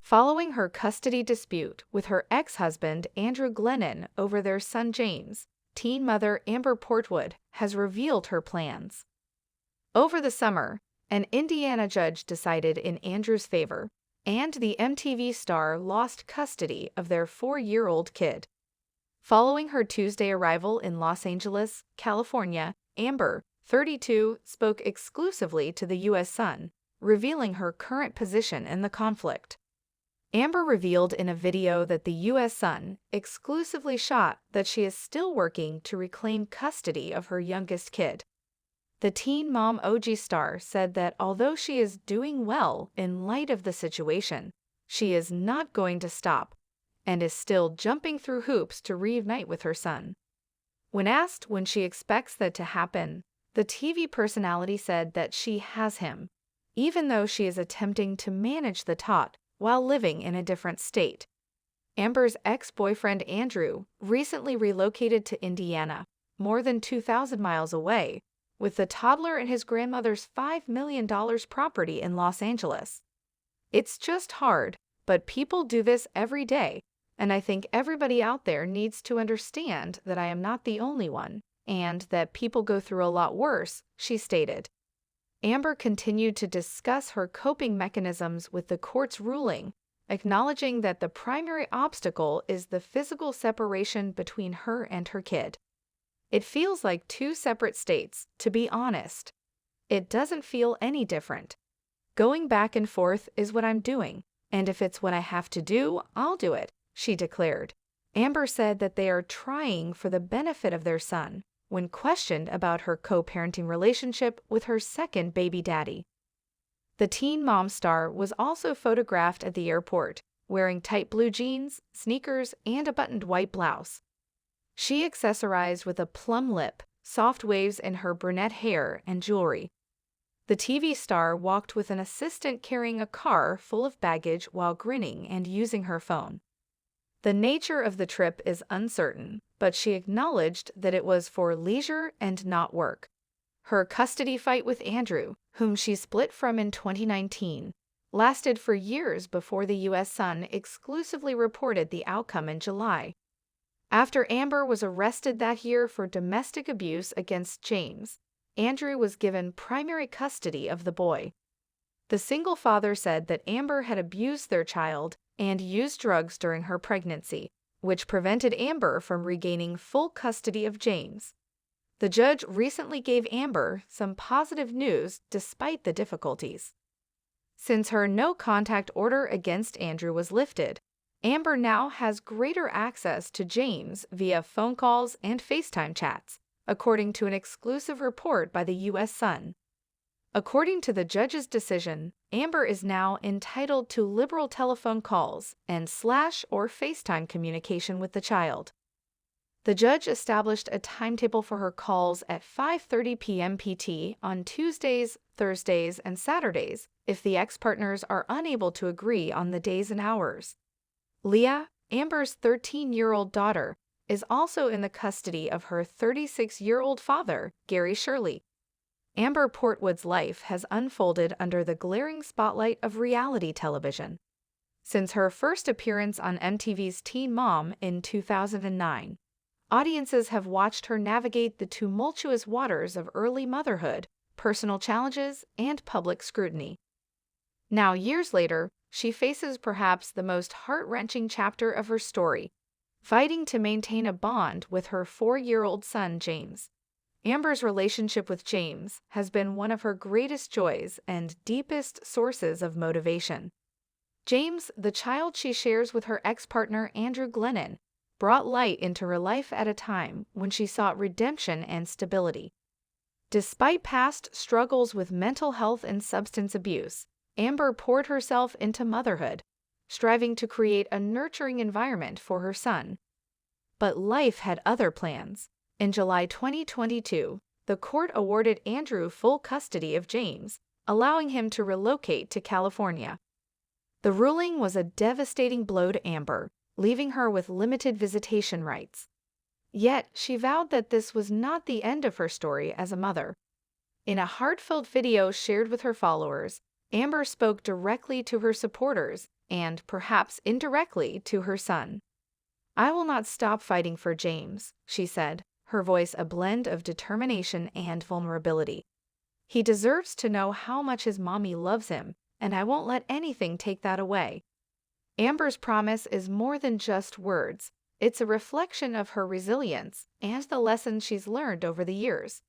following her custody dispute with her ex-husband Andrew Glennon over their son James. Teen mother Amber Portwood has revealed her plans. Over the summer, an Indiana judge decided in Andrew's favor, and the MTV star lost custody of their 4-year-old kid. Following her Tuesday arrival in Los Angeles, California, Amber, 32, spoke exclusively to the U.S. Sun, revealing her current position in the conflict. Amber revealed in a video that the U.S. Sun exclusively shot that she is still working to reclaim custody of her youngest kid. The Teen Mom OG star said that although she is doing well in light of the situation, she is not going to stop and is still jumping through hoops to reunite with her son. When asked when she expects that to happen, the TV personality said that she has him, even though she is attempting to manage the tot while living in a different state. Amber's ex-boyfriend Andrew recently relocated to Indiana, more than 2,000 miles away, with the toddler in his grandmother's $5 million property in Los Angeles. It's just hard, but people do this every day, and I think everybody out there needs to understand that I am not the only one, and that people go through a lot worse, she stated. Amber continued to discuss her coping mechanisms with the court's ruling, acknowledging that the primary obstacle is the physical separation between her and her kid. It feels like two separate states, to be honest. It doesn't feel any different. Going back and forth is what I'm doing, and if it's what I have to do, I'll do it, she declared. Amber said that they are trying for the benefit of their son, when questioned about her co-parenting relationship with her second baby daddy. The Teen Mom star was also photographed at the airport, wearing tight blue jeans, sneakers, and a buttoned white blouse. She accessorized with a plum lip, soft waves in her brunette hair, and jewelry. The TV star walked with an assistant carrying a car full of baggage while grinning and using her phone. The nature of the trip is uncertain, but she acknowledged that it was for leisure and not work. Her custody fight with Andrew, whom she split from in 2019, lasted for years before the U.S. Sun exclusively reported the outcome in July. After Amber was arrested that year for domestic abuse against James, Andrew was given primary custody of the boy. The single father said that Amber had abused their child and used drugs during her pregnancy, which prevented Amber from regaining full custody of James. The judge recently gave Amber some positive news despite the difficulties. Since her no-contact order against Andrew was lifted, Amber now has greater access to James via phone calls and FaceTime chats, according to an exclusive report by the U.S. Sun. According to the judge's decision, Amber is now entitled to liberal telephone calls and / or FaceTime communication with the child. The judge established a timetable for her calls at 5:30 p.m. PT on Tuesdays, Thursdays, and Saturdays if the ex-partners are unable to agree on the days and hours. Leah, Amber's 13-year-old daughter, is also in the custody of her 36-year-old father, Gary Shirley. Amber Portwood's life has unfolded under the glaring spotlight of reality television. Since her first appearance on MTV's Teen Mom in 2009, audiences have watched her navigate the tumultuous waters of early motherhood, personal challenges, and public scrutiny. Now, years later, she faces perhaps the most heart-wrenching chapter of her story, fighting to maintain a bond with her 4-year-old son, James. Amber's relationship with James has been one of her greatest joys and deepest sources of motivation. James, the child she shares with her ex-partner Andrew Glennon, brought light into her life at a time when she sought redemption and stability. Despite past struggles with mental health and substance abuse, Amber poured herself into motherhood, striving to create a nurturing environment for her son. But life had other plans. In July 2022, the court awarded Andrew full custody of James, allowing him to relocate to California. The ruling was a devastating blow to Amber, leaving her with limited visitation rights. Yet, she vowed that this was not the end of her story as a mother. In a heartfelt video shared with her followers, Amber spoke directly to her supporters and, perhaps indirectly, to her son. "I will not stop fighting for James," she said, her voice a blend of determination and vulnerability. "He deserves to know how much his mommy loves him, and I won't let anything take that away." Amber's promise is more than just words. It's a reflection of her resilience and the lessons she's learned over the years.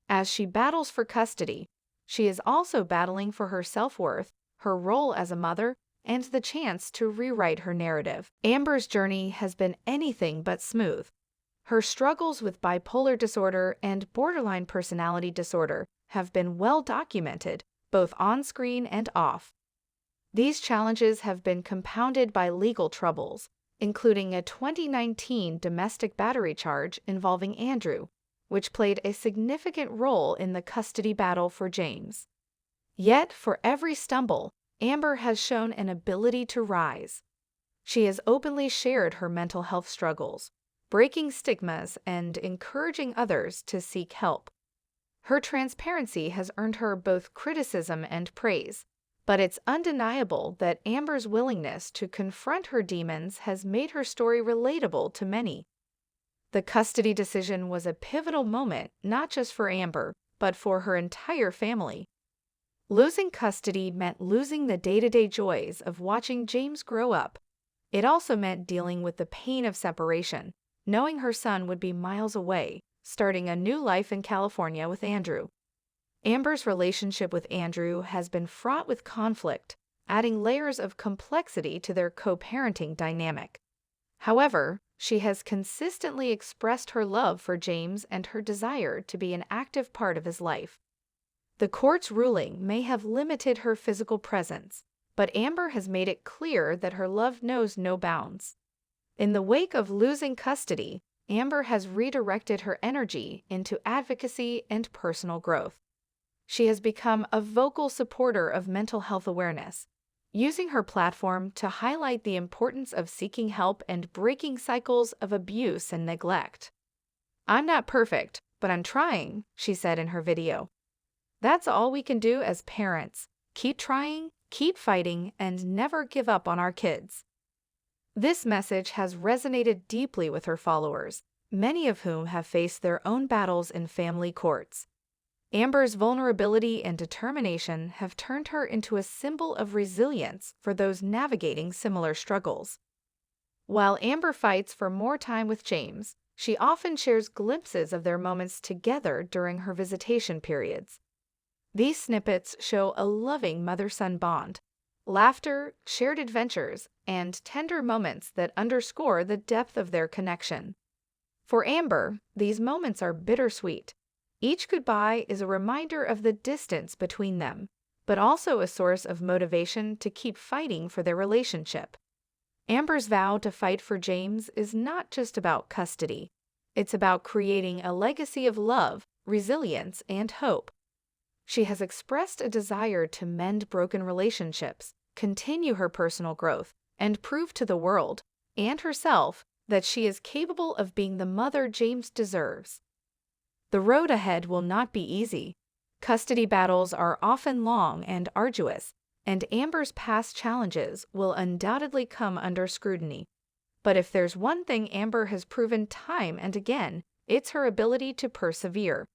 As she battles for custody, she is also battling for her self-worth, her role as a mother, and the chance to rewrite her narrative. Amber's journey has been anything but smooth. Her struggles with bipolar disorder and borderline personality disorder have been well documented, both on-screen and off. These challenges have been compounded by legal troubles, including a 2019 domestic battery charge involving Andrew, which played a significant role in the custody battle for James. Yet, for every stumble, Amber has shown an ability to rise. She has openly shared her mental health struggles, breaking stigmas and encouraging others to seek help. Her transparency has earned her both criticism and praise, but it's undeniable that Amber's willingness to confront her demons has made her story relatable to many. The custody decision was a pivotal moment not just for Amber, but for her entire family. Losing custody meant losing the day-to-day joys of watching James grow up. It also meant dealing with the pain of separation, knowing her son would be miles away, starting a new life in California with Andrew. Amber's relationship with Andrew has been fraught with conflict, adding layers of complexity to their co-parenting dynamic. However, she has consistently expressed her love for James and her desire to be an active part of his life. The court's ruling may have limited her physical presence, but Amber has made it clear that her love knows no bounds. In the wake of losing custody, Amber has redirected her energy into advocacy and personal growth. She has become a vocal supporter of mental health awareness, using her platform to highlight the importance of seeking help and breaking cycles of abuse and neglect. "I'm not perfect, but I'm trying," she said in her video. "That's all we can do as parents. Keep trying, keep fighting, and never give up on our kids." This message has resonated deeply with her followers, many of whom have faced their own battles in family courts. Amber's vulnerability and determination have turned her into a symbol of resilience for those navigating similar struggles. While Amber fights for more time with James, she often shares glimpses of their moments together during her visitation periods. These snippets show a loving mother-son bond, laughter, shared adventures, and tender moments that underscore the depth of their connection. For Amber, these moments are bittersweet. Each goodbye is a reminder of the distance between them, but also a source of motivation to keep fighting for their relationship. Amber's vow to fight for James is not just about custody. It's about creating a legacy of love, resilience, and hope. She has expressed a desire to mend broken relationships, continue her personal growth, and prove to the world, and herself, that she is capable of being the mother James deserves. The road ahead will not be easy. Custody battles are often long and arduous, and Amber's past challenges will undoubtedly come under scrutiny. But if there's one thing Amber has proven time and again, it's her ability to persevere.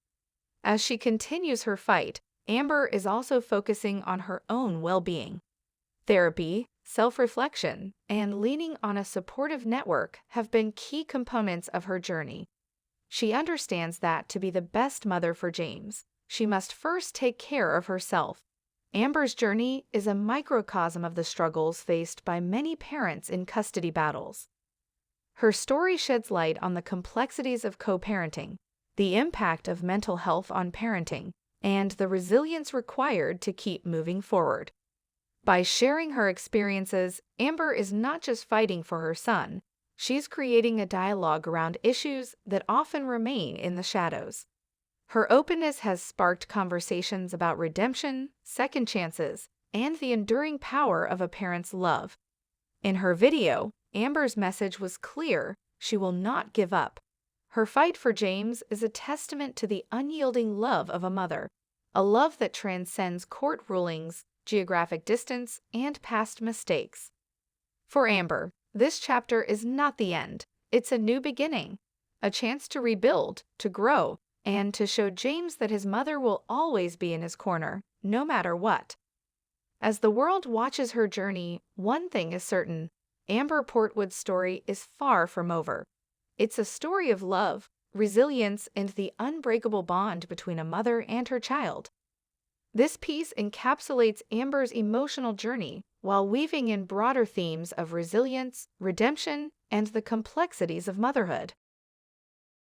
As she continues her fight, Amber is also focusing on her own well-being. Therapy, self-reflection, and leaning on a supportive network have been key components of her journey. She understands that to be the best mother for James, she must first take care of herself. Amber's journey is a microcosm of the struggles faced by many parents in custody battles. Her story sheds light on the complexities of co-parenting, the impact of mental health on parenting, and the resilience required to keep moving forward. By sharing her experiences, Amber is not just fighting for her son, she's creating a dialogue around issues that often remain in the shadows. Her openness has sparked conversations about redemption, second chances, and the enduring power of a parent's love. In her video, Amber's message was clear: she will not give up. Her fight for James is a testament to the unyielding love of a mother, a love that transcends court rulings, geographic distance, and past mistakes. For Amber, this chapter is not the end. It's a new beginning, a chance to rebuild, to grow, and to show James that his mother will always be in his corner, no matter what. As the world watches her journey, one thing is certain: Amber Portwood's story is far from over. It's a story of love, resilience, and the unbreakable bond between a mother and her child. This piece encapsulates Amber's emotional journey while weaving in broader themes of resilience, redemption, and the complexities of motherhood.